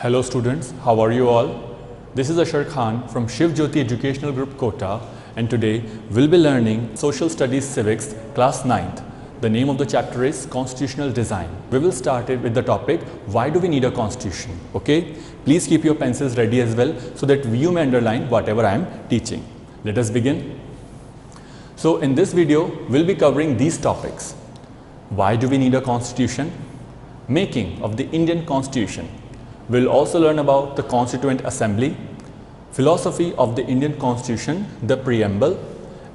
Hello students, how are you all? This is Ashar Khan from Shiv Jyoti Educational Group Kota, and today we'll be learning Social Studies Civics class 9th. The name of the chapter is Constitutional Design. We will start it with the topic, why do we need a constitution? Okay, please keep your pencils ready as well so that you may underline whatever I am teaching. Let us begin. So in this video, we'll be covering these topics. Why do we need a constitution? Making of the Indian Constitution. We'll also learn about the Constituent Assembly, philosophy of the Indian Constitution, the preamble,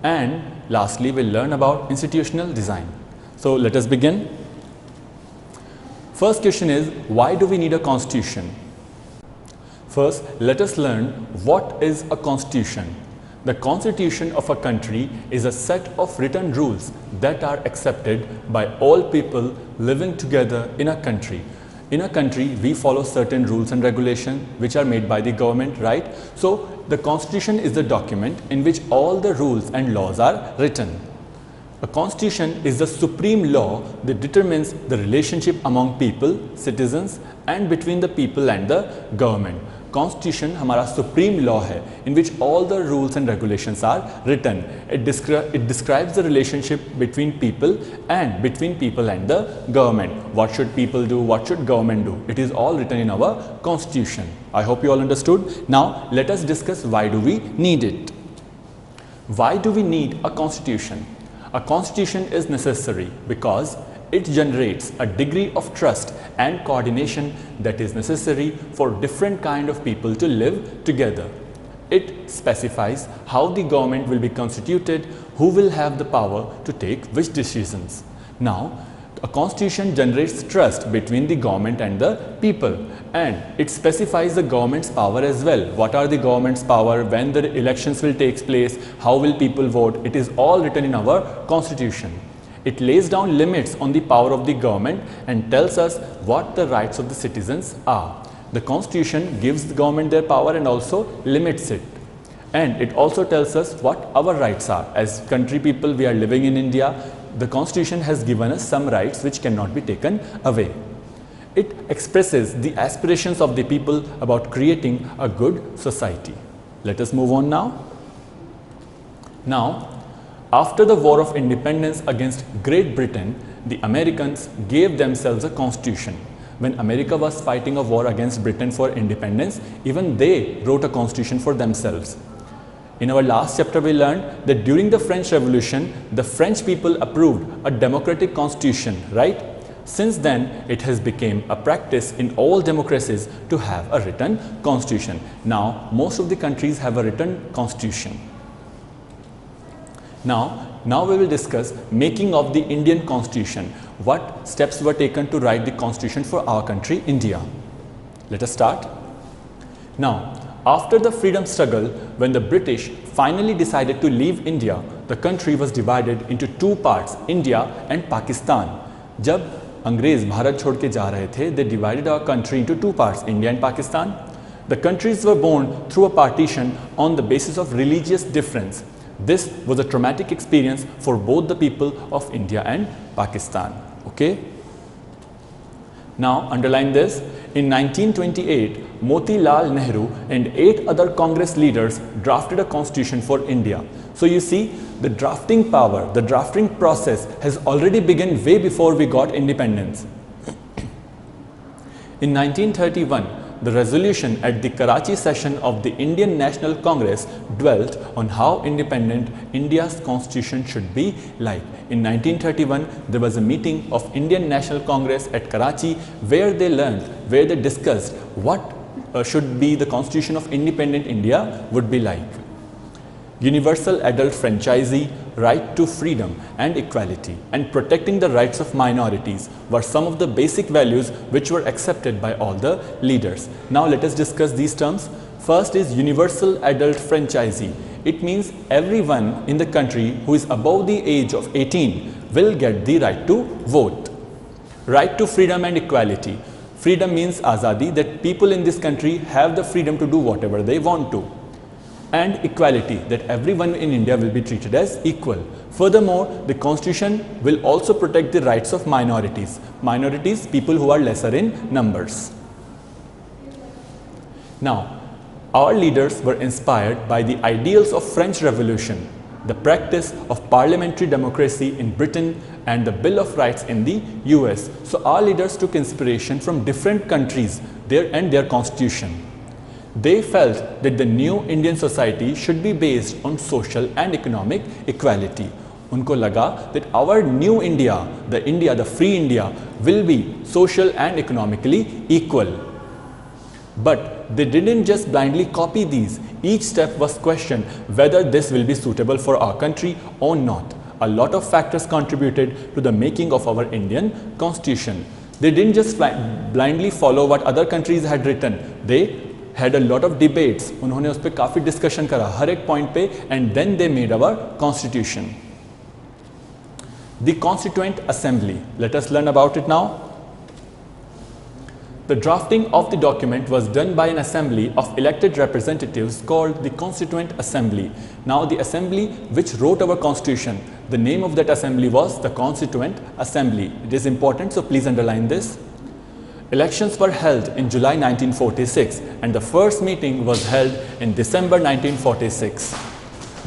and lastly we'll learn about institutional design. So let us begin. First question is, why do we need a constitution? First, let us learn what is a constitution. The constitution of a country is a set of written rules that are accepted by all people living together in a country. In a country, we follow certain rules and regulations which are made by the government, right? So, the constitution is the document in which all the rules and laws are written. A constitution is the supreme law that determines the relationship among people, citizens, and between the people and the government. Constitution हमारा supreme law है in which all the rules and regulations are written. It describes the relationship between people and between people and the government. What should people do? What should government do? It is all written in our constitution. I hope you all understood. Now let us discuss why do we need it. Why do we need a constitution? A constitution is necessary because it generates a degree of trust and coordination that is necessary for different kind of people to live together. It specifies how the government will be constituted, who will have the power to take which decisions. Now, a constitution generates trust between the government and the people, and it specifies the government's power as well. What are the government's power, when the elections will take place, how will people vote? It is all written in our constitution. It lays down limits on the power of the government and tells us what the rights of the citizens are. The constitution gives the government their power and also limits it. And it also tells us what our rights are. As country people, we are living in India. The constitution has given us some rights which cannot be taken away. It expresses the aspirations of the people about creating a good society. Let us move on now. After the War of Independence against Great Britain, the Americans gave themselves a constitution. When America was fighting a war against Britain for independence, even they wrote a constitution for themselves. In our last chapter, we learned that during the French Revolution, the French people approved a democratic constitution, right? Since then, it has become a practice in all democracies to have a written constitution. Now, most of the countries have a written constitution. Now we will discuss making of the Indian Constitution. What steps were taken to write the Constitution for our country, India? Let us start. Now, after the freedom struggle, when the British finally decided to leave India, the country was divided into two parts, India and Pakistan. जब अंग्रेज भारत छोड़ के जा रहे थे, they divided our country into two parts, India and Pakistan. The countries were born through a partition on the basis of religious difference. This was a traumatic experience for both the people of India and Pakistan. Okay? Now underline this. In 1928, Motilal Nehru and 8 other Congress leaders drafted a constitution for India. So you see, the drafting power, the drafting process has already begun way before we got independence. In 1931, the resolution at the Karachi session of the Indian National Congress dwelt on how independent India's constitution should be like. In 1931, there was a meeting of Indian National Congress at Karachi where they discussed what should be the constitution of independent India would be like. Universal adult franchisee, right to freedom and equality, and protecting the rights of minorities were some of the basic values which were accepted by all the leaders. Now let us discuss these terms. First is universal adult franchisee. It means everyone in the country who is above the age of 18 will get the right to vote. Right to freedom and equality. Freedom means azadi, that people in this country have the freedom to do whatever they want to. And equality, that everyone in India will be treated as equal. Furthermore, the constitution will also protect the rights of minorities. Minorities, people who are lesser in numbers. Now, our leaders were inspired by the ideals of French Revolution, the practice of parliamentary democracy in Britain and the Bill of Rights in the US. So our leaders took inspiration from different countries and their constitution. They felt that the new Indian society should be based on social and economic equality. उनको लगा that our new India, the free India, will be social and economically equal. But they didn't just blindly copy these. Each step was questioned whether this will be suitable for our country or not. A lot of factors contributed to the making of our Indian constitution. They didn't just blindly follow what other countries had written. They had a lot of debates. उन्होंने उस पे काफी discussion करा हर एक point पे, and then they made our constitution. The Constituent Assembly. Let us learn about it now. The drafting of the document was done by an assembly of elected representatives called the Constituent Assembly. Now the assembly which wrote our constitution, the name of that assembly was the Constituent Assembly. It is important, so please underline this. Elections were held in July 1946 and the first meeting was held in December 1946.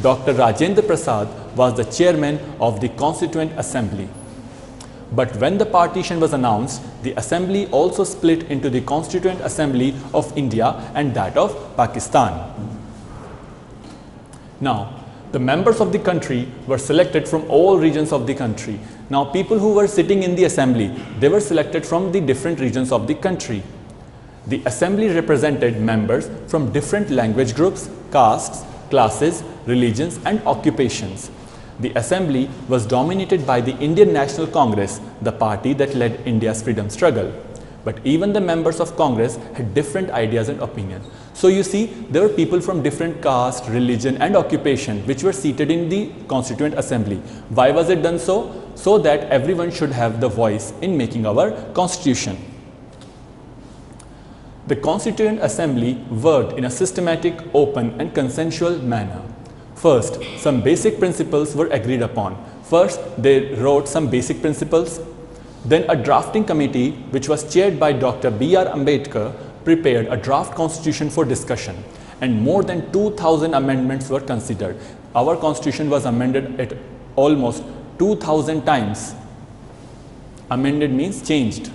Dr. Rajendra Prasad was the chairman of the Constituent Assembly. But when the partition was announced, the assembly also split into the Constituent Assembly of India and that of Pakistan. Now, the members of the country were selected from all regions of the country. Now, people who were sitting in the assembly, they were selected from the different regions of the country. The assembly represented members from different language groups, castes, classes, religions and occupations. The assembly was dominated by the Indian National Congress, the party that led India's freedom struggle. But even the members of Congress had different ideas and opinions. So you see, there were people from different caste, religion and occupation which were seated in the Constituent Assembly. Why was it done so? So that everyone should have the voice in making our constitution. The Constituent Assembly worked in a systematic, open and consensual manner. First, some basic principles were agreed upon. First, they wrote some basic principles. Then a drafting committee, which was chaired by Dr. B.R. Ambedkar, prepared a draft constitution for discussion. And more than 2,000 amendments were considered. Our constitution was amended at almost 2,000 times. Amended means changed.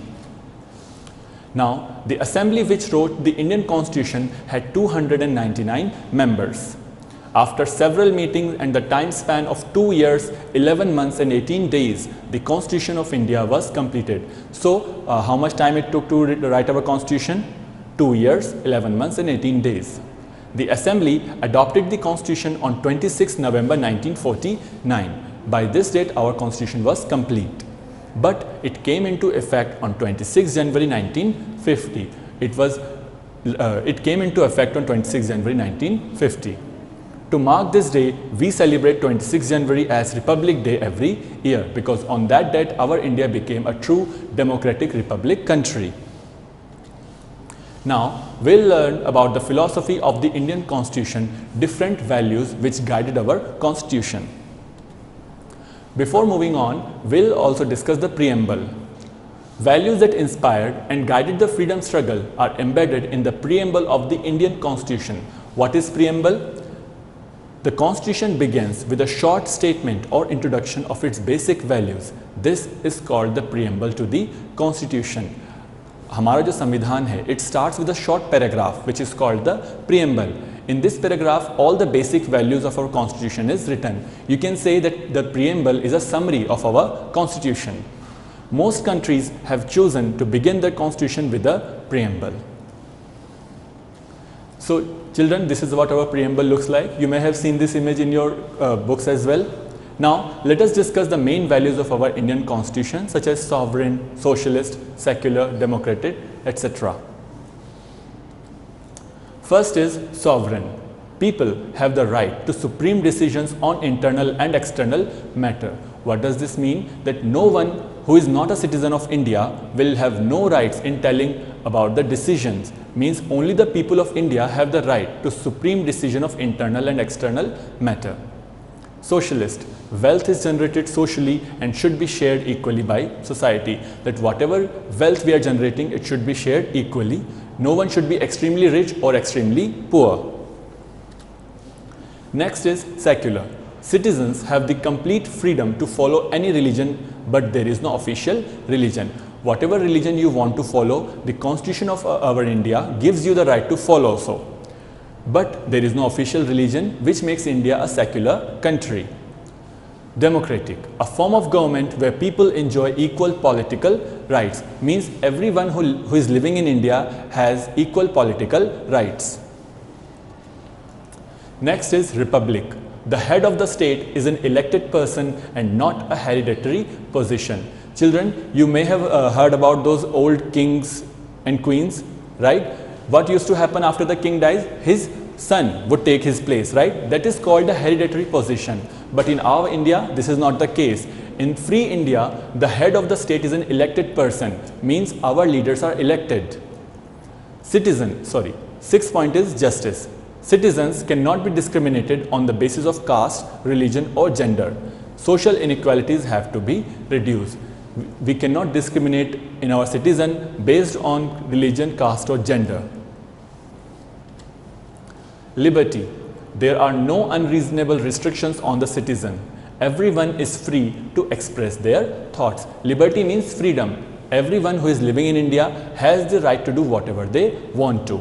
Now, the assembly which wrote the Indian constitution had 299 members. After several meetings and the time span of 2 years, 11 months and 18 days, the Constitution of India was completed. So, how much time it took to write our constitution? 2 years, 11 months and 18 days. The assembly adopted the constitution on 26 November 1949. By this date, our constitution was complete. But it came into effect on 26 January 1950. It came into effect on 26 January 1950. To mark this day, we celebrate 26 January as Republic Day every year because on that date, our India became a true democratic republic country. Now, we'll learn about the philosophy of the Indian Constitution, different values which guided our Constitution. Before moving on, we'll also discuss the preamble. Values that inspired and guided the freedom struggle are embedded in the preamble of the Indian Constitution. What is preamble? The Constitution begins with a short statement or introduction of its basic values. This is called the preamble to the Constitution. हमारा जो संविधान है, it starts with a short paragraph which is called the preamble. In this paragraph, all the basic values of our constitution is written. You can say that the preamble is a summary of our constitution. Most countries have chosen to begin their constitution with a preamble. So children, this is what our preamble looks like. You may have seen this image in your books as well. Now, let us discuss the main values of our Indian constitution such as sovereign, socialist, secular, democratic, etc. First is sovereign. People have the right to supreme decisions on internal and external matter. What does this mean? That no one who is not a citizen of India will have no rights in telling about the decisions. Means only the people of India have the right to supreme decision of internal and external matter. Socialist, wealth is generated socially and should be shared equally by society. That whatever wealth we are generating, it should be shared equally. No one should be extremely rich or extremely poor. Next is secular. Citizens have the complete freedom to follow any religion, but there is no official religion. Whatever religion you want to follow, the Constitution of our India gives you the right to follow so. But there is no official religion, which makes India a secular country. Democratic, a form of government where people enjoy equal political rights, means everyone who is living in India has equal political rights. Next is republic. The head of the state is an elected person and not a hereditary position. Children, you may have heard about those old kings and queens, right? What used to happen after the king dies? His son would take his place, right? That is called a hereditary position. But in our India, this is not the case. In free India, the head of the state is an elected person, means our leaders are elected. Sixth point is justice. Citizens cannot be discriminated on the basis of caste, religion or gender. Social inequalities have to be reduced. We cannot discriminate in our citizen based on religion, caste or gender. Liberty. There are no unreasonable restrictions on the citizen. Everyone is free to express their thoughts. Liberty means freedom. Everyone who is living in India has the right to do whatever they want to.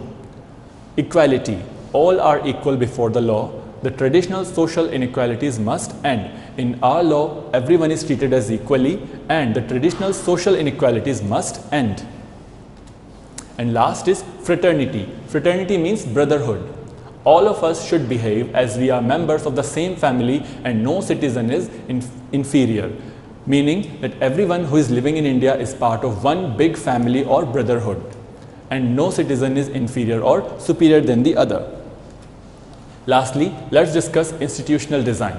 Equality. All are equal before the law. The traditional social inequalities must end. In our law, everyone is treated as equally and the traditional social inequalities must end. And last is fraternity. Fraternity means brotherhood. All of us should behave as we are members of the same family and no citizen is inferior. Meaning that everyone who is living in India is part of one big family or brotherhood. And no citizen is inferior or superior than the other. Lastly, let's discuss institutional design.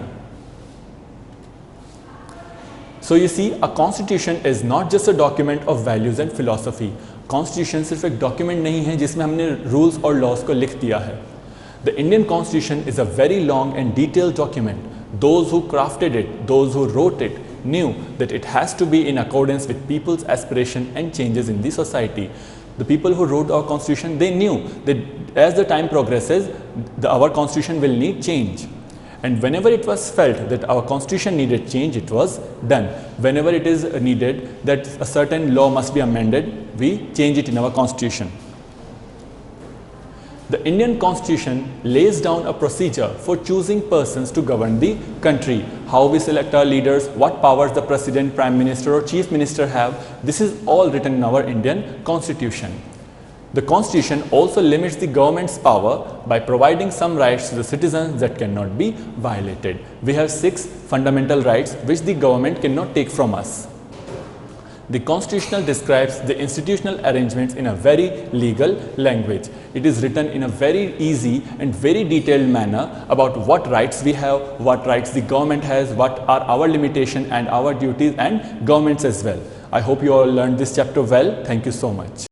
So you see, a constitution is not just a document of values and philosophy. Constitution सिर्फ एक document नहीं है जिसमें हमने rules और laws को लिख दिया है. The Indian Constitution is a very long and detailed document. Those who crafted it, those who wrote it, knew that it has to be in accordance with people's aspiration and changes in the society. The people who wrote our constitution, they knew that as the time progresses, our constitution will need change. And whenever it was felt that our constitution needed change, it was done. Whenever it is needed that a certain law must be amended, we change it in our constitution. The Indian Constitution lays down a procedure for choosing persons to govern the country. How we select our leaders, what powers the President, Prime Minister or Chief Minister have, this is all written in our Indian Constitution. The Constitution also limits the government's power by providing some rights to the citizens that cannot be violated. We have 6 fundamental rights which the government cannot take from us. The Constitution describes the institutional arrangements in a very legal language. It is written in a very easy and very detailed manner about what rights we have, what rights the government has, what are our limitations and our duties and governments as well. I hope you all learned this chapter well. Thank you so much.